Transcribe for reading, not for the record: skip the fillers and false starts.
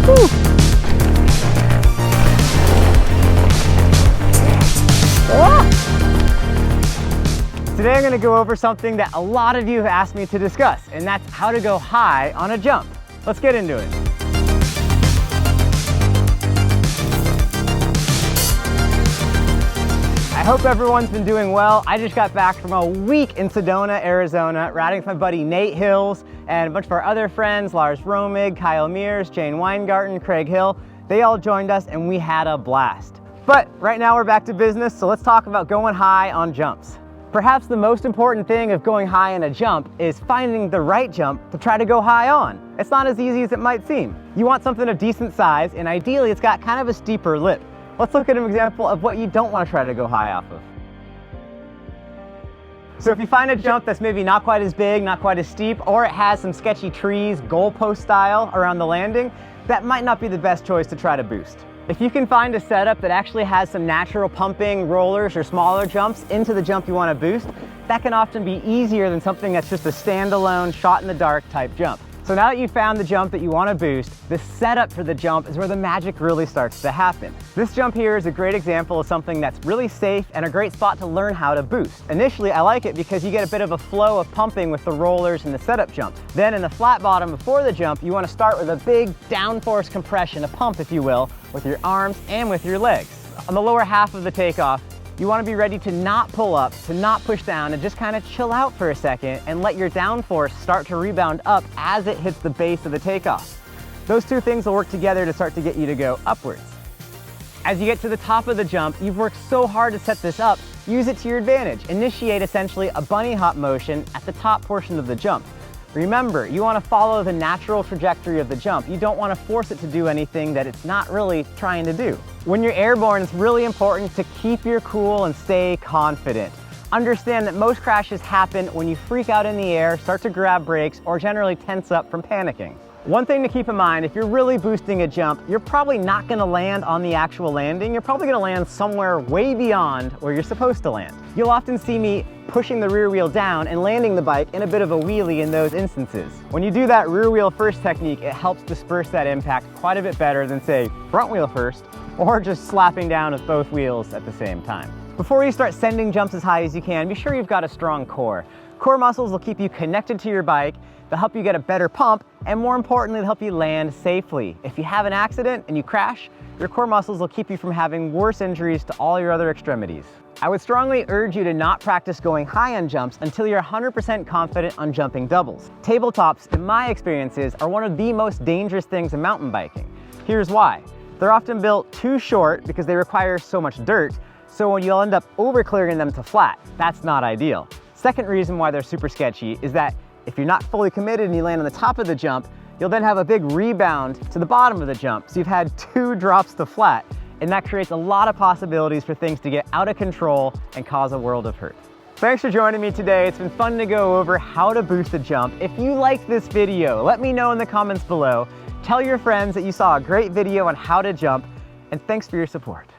Woo. Ah. Today I'm going to go over something that a lot of you have asked me to discuss, and that's how to go high on a jump. Let's get into it. I hope everyone's been doing well. I just got back from a week in Sedona, Arizona, riding with my buddy Nate Hills and a bunch of our other friends, Lars Romig, Kyle Mears, Jane Weingarten, Craig Hill. They all joined us and we had a blast. But right now we're back to business, so let's talk about going high on jumps. Perhaps the most important thing of going high on a jump is finding the right jump to try to go high on. It's not as easy as it might seem. You want something of decent size, and ideally it's got kind of a steeper lip. Let's look at an example of what you don't want to try to go high off of. So if you find a jump that's maybe not quite as big, not quite as steep, or it has some sketchy trees, goalpost style around the landing, that might not be the best choice to try to boost. If you can find a setup that actually has some natural pumping, rollers, or smaller jumps into the jump you want to boost, that can often be easier than something that's just a standalone, shot in the dark type jump. So now that you've found the jump that you want to boost, the setup for the jump is where the magic really starts to happen. This jump here is a great example of something that's really safe and a great spot to learn how to boost. Initially, I like it because you get a bit of a flow of pumping with the rollers and the setup jump. Then in the flat bottom before the jump, you want to start with a big downforce compression, a pump if you will, with your arms and with your legs. On the lower half of the takeoff, you want to be ready to not pull up, to not push down, and just kind of chill out for a second and let your downforce start to rebound up as it hits the base of the takeoff. Those two things will work together to start to get you to go upwards. As you get to the top of the jump, you've worked so hard to set this up, use it to your advantage. Initiate essentially a bunny hop motion at the top portion of the jump. Remember, you want to follow the natural trajectory of the jump. You don't want to force it to do anything that it's not really trying to do. When you're airborne, it's really important to keep your cool and stay confident. Understand that most crashes happen when you freak out in the air, start to grab brakes, or generally tense up from panicking. One thing to keep in mind, if you're really boosting a jump, you're probably not going to land on the actual landing. You're probably going to land somewhere way beyond where you're supposed to land. You'll often see me pushing the rear wheel down and landing the bike in a bit of a wheelie in those instances. When you do that rear wheel first technique, it helps disperse that impact quite a bit better than, say, front wheel first, or just slapping down with both wheels at the same time. Before you start sending jumps as high as you can, be sure you've got a strong core. Core muscles will keep you connected to your bike, they'll help you get a better pump, and more importantly, they'll help you land safely. If you have an accident and you crash, your core muscles will keep you from having worse injuries to all your other extremities. I would strongly urge you to not practice going high on jumps until you're 100% confident on jumping doubles. Tabletops, in my experiences, are one of the most dangerous things in mountain biking. Here's why. They're often built too short because they require so much dirt, so you'll end up over-clearing them to flat. That's not ideal. Second reason why they're super sketchy is that if you're not fully committed and you land on the top of the jump, you'll then have a big rebound to the bottom of the jump. So you've had 2 drops to flat, and that creates a lot of possibilities for things to get out of control and cause a world of hurt. Thanks for joining me today. It's been fun to go over how to boost a jump. If you liked this video, let me know in the comments below. Tell your friends that you saw a great video on how to jump, and thanks for your support.